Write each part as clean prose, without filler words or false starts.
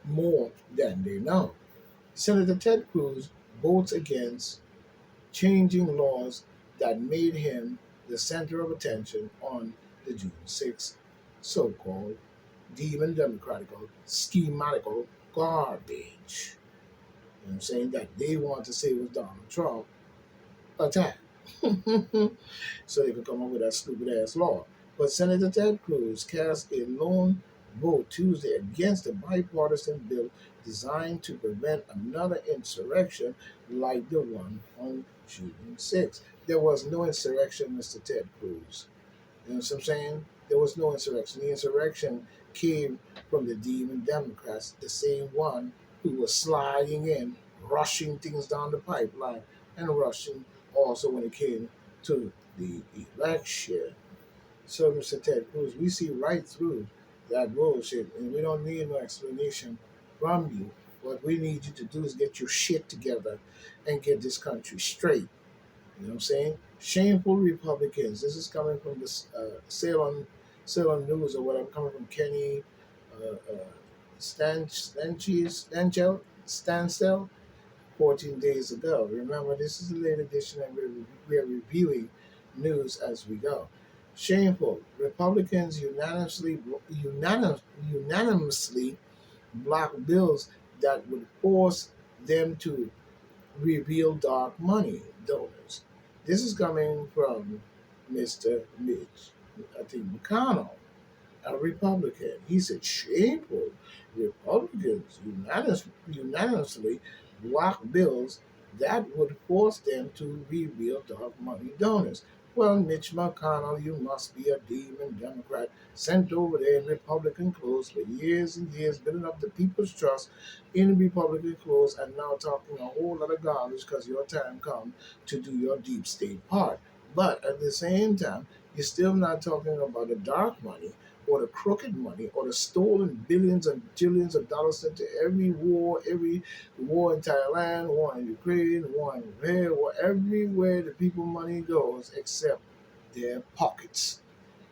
more than they know. Senator Ted Cruz votes against changing laws that made him the center of attention on the June 6th so called demon democratical, schematical garbage. You know what I'm saying? That they want to say was Donald Trump attack. So they could come up with that stupid ass law. But Senator Ted Cruz cast a lone vote Tuesday against a bipartisan bill designed to prevent another insurrection like the one on June 6th. There was no insurrection, Mr. Ted Cruz. You know what I'm saying? There was no insurrection. The insurrection came from the demon Democrats, the same one who was sliding in, rushing things down the pipeline, and rushing also when it came to the election. So, Mr. Ted Cruz, we see right through that bullshit, and we don't need no explanation from you. What we need you to do is get your shit together and get this country straight. You know what I'm saying? Shameful Republicans. This is coming from the Salem News or whatever, coming from Kenny Stansell 14 days ago. Remember, this is the late edition, and we're reviewing news as we go. Shameful. Republicans unanimously block bills that would force them to reveal dark money donors. This is coming from Mr. Mitch, I think McConnell, a Republican. He said shameful. Republicans unanimously block bills that would force them to reveal dark money donors. Well, Mitch McConnell, you must be a demon Democrat sent over there in Republican clothes for years and years, building up the people's trust in Republican clothes, and now talking a whole lot of garbage because your time come to do your deep state part. But at the same time, you're still not talking about the dark money or the crooked money or the stolen billions and billions of dollars into every war in Thailand, war in Ukraine, war in there, war everywhere the people money goes except their pockets.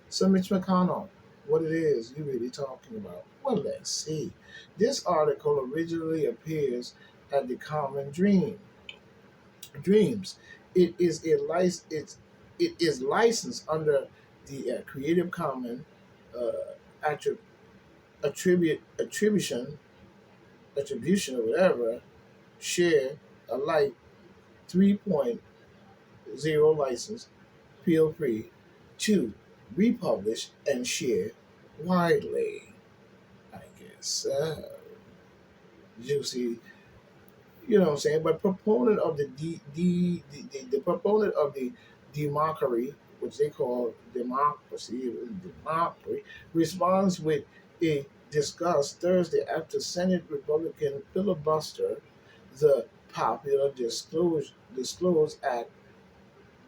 So Mitch McConnell, what it is you really talking about? Well, let's see. This article originally appears at the Common Dreams. It is a it is licensed under the Creative Commons uh, attrib- attribution or whatever, share alike 3.0 license. Feel free to republish and share widely. I guess you see, you know what I'm saying. But proponent of the proponent of the democracy, which they call democracy, responds with a disgust Thursday after Senate Republican filibuster the Popular Disclose Act,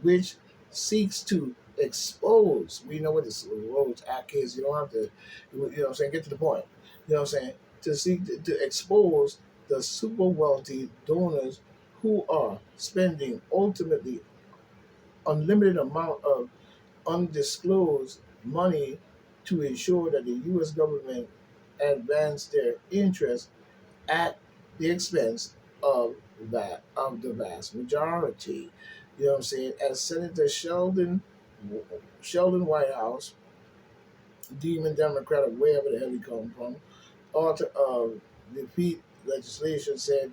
which seeks to expose. We know what this Disclose Act is. You don't have to, you know what I'm saying. Get to the point. You know what I'm saying. To seek to expose the super wealthy donors who are spending ultimately unlimited amount of undisclosed money to ensure that the U.S. government advance their interests at the expense of the vast majority. You know what I'm saying? As Senator Sheldon Whitehouse, demon Democrat of wherever the hell he come from, author of defeat legislation, said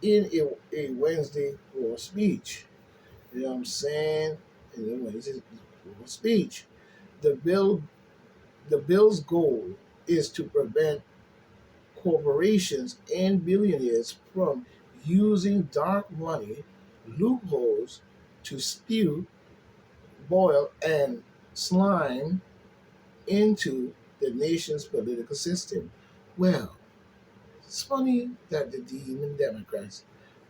in a Wednesday for speech. You know what I'm saying? In a Wednesday for speech, the bill the bill's goal is to prevent corporations and billionaires from using dark money loopholes to spew, boil, and slime into the nation's political system. Well, it's funny that the demon Democrats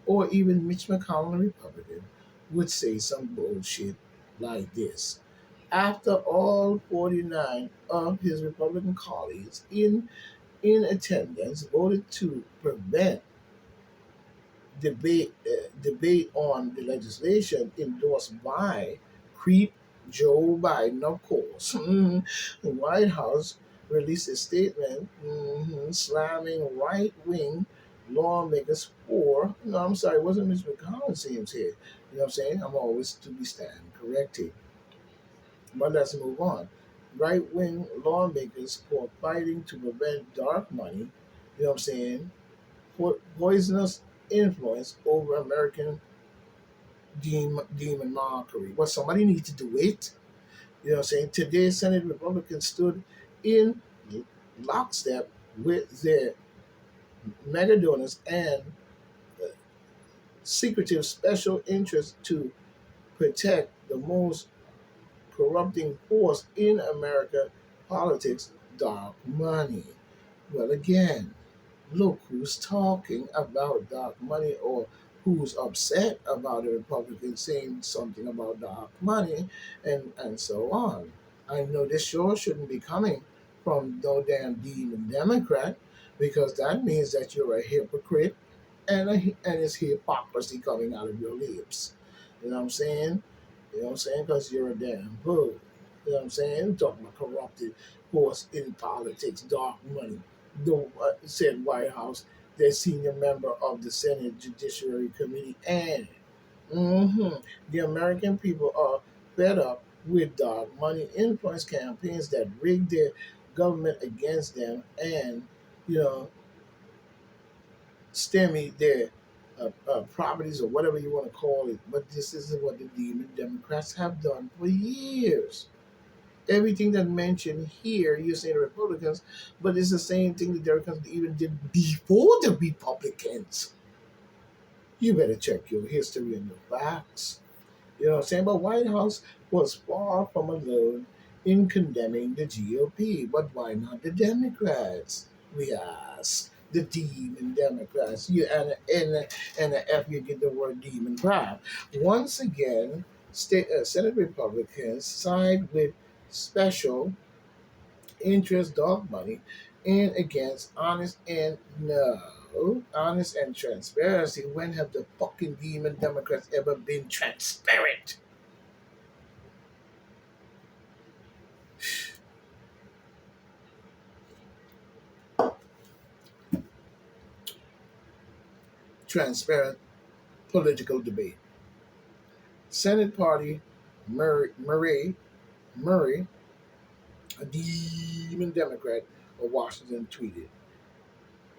or even Mitch McConnell, a Republican, would say some bullshit like this. After all 49 of his Republican colleagues in attendance voted to prevent debate on the legislation endorsed by creep Joe Biden, of course. The White House released a statement slamming right wing lawmakers for, no, I'm sorry, it wasn't Mitch McConnell, it seems here. You know what I'm saying? I'm always to be stand corrected. But let's move on. Right wing lawmakers for fighting to prevent dark money, you know what I'm saying, poisonous influence over American demon mockery. Well, somebody needs to do it. You know what I'm saying? Today, Senate Republicans stood in lockstep with their mega donors and secretive special interests to protect the most corrupting force in America politics, dark money. Well, again, look who's talking about dark money or who's upset about a Republican saying something about dark money and so on. I know this sure shouldn't be coming from no damn demon Democrat because that means that you're a hypocrite and it's hypocrisy coming out of your lips. You know what I'm saying? You know what I'm saying? Because you're a damn fool. You know what I'm saying? I'm talking about corrupted force in politics, dark money. The said White House, their senior member of the Senate Judiciary Committee, and the American people are fed up with dark money influence campaigns that rig their government against them and, you know, stymie their properties or whatever you want to call it. But this is what the demon Democrats have done for years. Everything that mentioned here, you say the Republicans, but it's the same thing the Democrats even did before the Republicans. You better check your history and your facts. You know what I'm saying? But White House was far from alone in condemning the GOP. But why not the Democrats? We ask. The demon Democrats. You and the F you get the word demon crap. Once again, Senate Republicans side with special interest dog money and against honest and no honest and transparency. When have the fucking demon Democrats ever been transparent? Transparent political debate. Senate Party Murray, a demon Democrat of Washington, tweeted,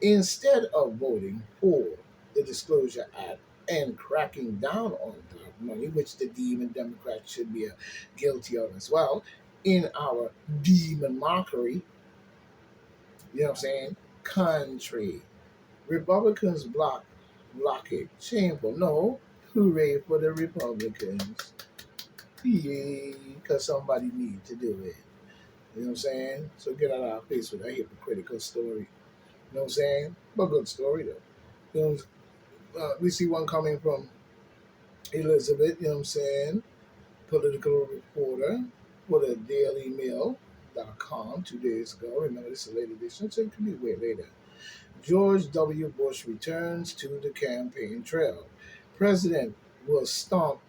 instead of voting for the Disclosure Act and cracking down on dark money, which the demon Democrats should be guilty of as well, in our demon mockery, you know what I'm saying, country. Republicans block it. Shameful. No. Hooray for the Republicans. Yay, because somebody needs to do it. You know what I'm saying? So get out of our face with that hypocritical story. You know what I'm saying? But good story though. You know, we see one coming from Elizabeth, you know what I'm saying? Political reporter for the DailyMail.com 2 days ago. Remember, this is a late edition, so it could be way later. George W. Bush returns to the campaign trail. President will stomp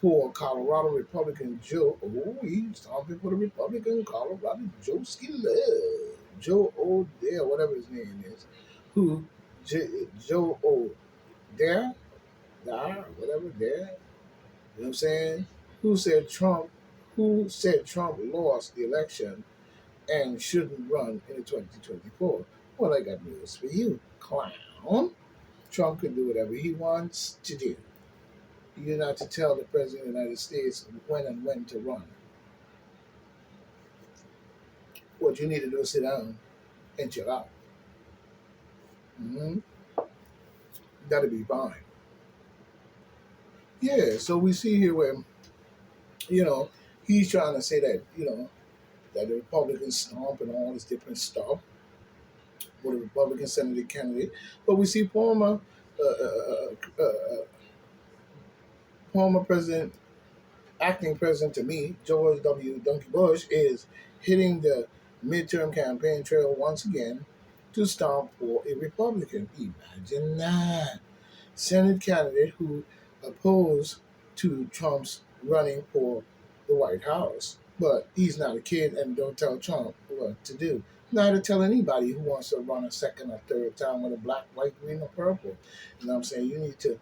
for Colorado Republican Joe. Oh, he's stomping for the Republican Colorado Joe Skillet. Joe O'Dare, whatever his name is. Who, Joe O'Dare? Whatever, Dare. You know what I'm saying? Who said Trump lost the election and shouldn't run in the 2024? Well, I got news for you, clown. Trump can do whatever he wants to do. You're not to tell the President of the United States when to run. What you need to do is sit down and chill out. Mm-hmm. That'll be fine. Yeah, so we see here where, you know, he's trying to say that, you know, that the Republicans stomp and all this different stuff with a Republican Senate candidate. But we see former President, acting president to me, George W. Donkey Bush, is hitting the midterm campaign trail once again to stomp for a Republican. Imagine that. Senate candidate who opposed to Trump's running for the White House. But he's not a kid, and don't tell Trump, what to do. Not to tell anybody who wants to run a second or third time with a black, white, green, or purple. You know what I'm saying? You need to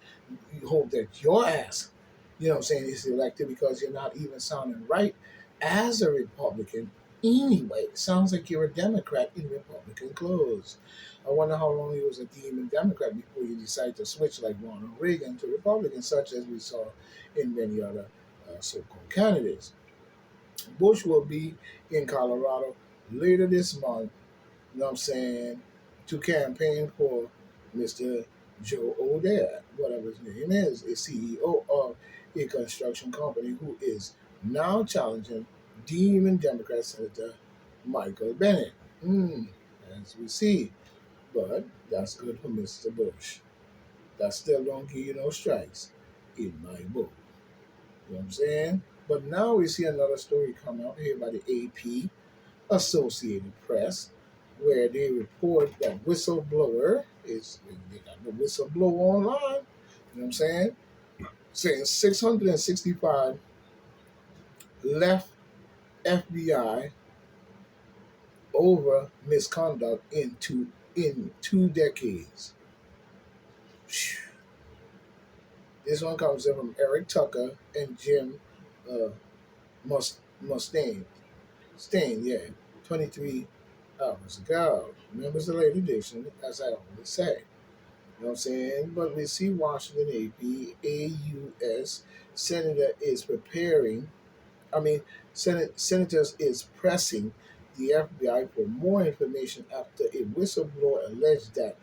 you hope that your ass, you know what I'm saying, is elected because you're not even sounding right as a Republican. Anyway, it sounds like you're a Democrat in Republican clothes. I wonder how long he was a demon Democrat before you decide to switch like Ronald Reagan to Republican, such as we saw in many other so-called candidates. Bush will be in Colorado later this month, you know what I'm saying, to campaign for Mr. Joe O'Dea, whatever his name is, a CEO of a construction company who is now challenging Demon Democrat Senator Michael Bennet. As we see. But that's good for Mr. Bush. That still don't give you no strikes in my book. You know what I'm saying? But now we see another story come out here by the AP, Associated Press, where they report that whistleblower is they got the whistleblower online. You know what I'm saying? Saying 665 left FBI over misconduct in 2 decades. This one comes in from Eric Tucker and Jim uh, Mustaine. Stain, yeah, 23 hours ago. Members of the late edition, as I always say. You know what I'm saying? But we see Washington AP, AUS, Senator is preparing, I mean, Senators is pressing the FBI for more information after a whistleblower alleged that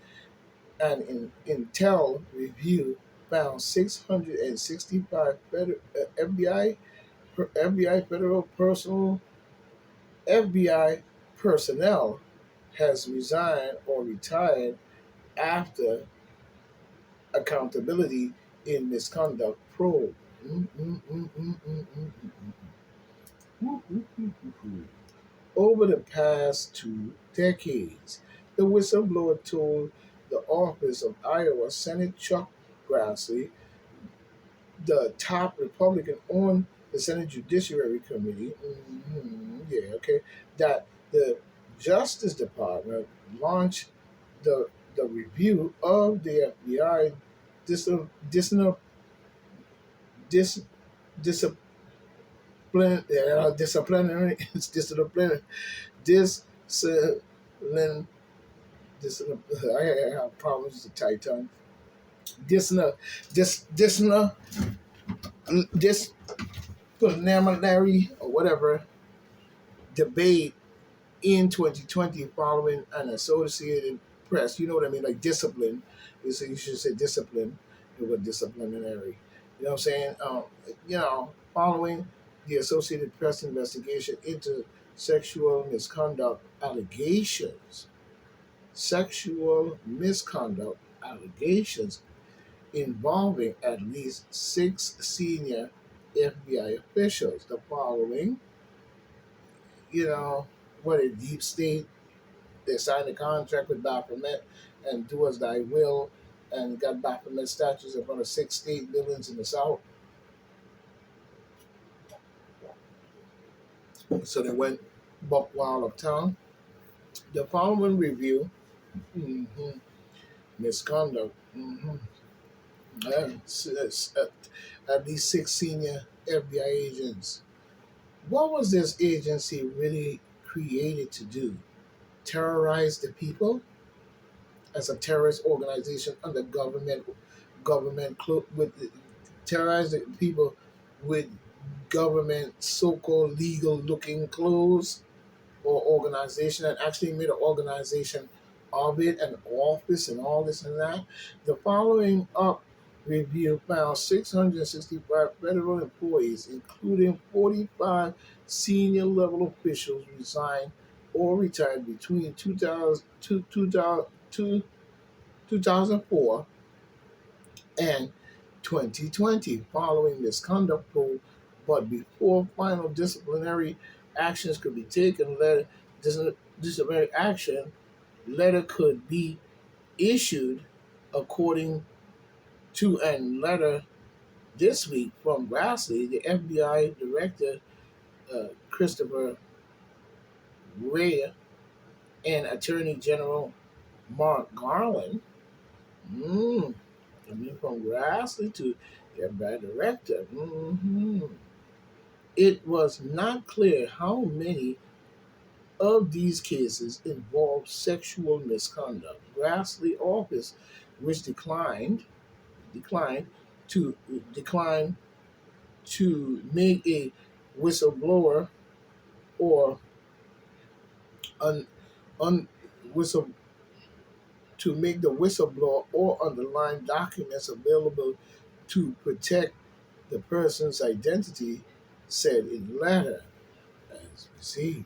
Intel review found 665 FBI federal personal FBI personnel has resigned or retired after accountability in misconduct probe. Mm, mm, mm, mm, mm, mm, mm, mm. Over the past 2 decades, the whistleblower told the office of Iowa Senate Chuck Grassley, the top Republican on the Senate Judiciary Committee, yeah, okay, that the Justice Department launched the review of the FBI dis, dis, dis, discipline, disciplinary discipline discipline. I have problems with the tight tongue. Discipline, disciplinary or whatever debate in 2020 following an Associated Press. You know what I mean? Like discipline. You should say discipline over disciplinary. You know what I'm saying? Following the Associated Press investigation into sexual misconduct allegations. Sexual misconduct allegations involving at least 6 senior FBI officials. The following, you know, what a deep state. They signed a contract with Baphomet and do as thy will and got Baphomet statues in front of 6 state buildings in the South. So they went buck wild uptown. The following review, mhm, misconduct, at least 6 senior FBI agents. What was this agency really created to do? Terrorize the people as a terrorist organization under with terrorize the people with government so-called legal looking clothes or organization, and actually made an organization of it, an office and all this and that. The following up review found 665 federal employees, including 45 senior level officials, resigned or retired between 2004 and 2020 following misconduct probe, but before final disciplinary actions could be taken, disciplinary action letter could be issued according to a letter this week from Grassley, the FBI director, Christopher Ray and Attorney General Mark Garland. Mm, I mean, from Grassley to the FBI director. It was not clear how many of these cases involved sexual misconduct. Grassley office, which declined to decline to make a whistleblower or un, un whistle to make the whistleblower or underlying documents available to protect the person's identity, said in the letter. As we see.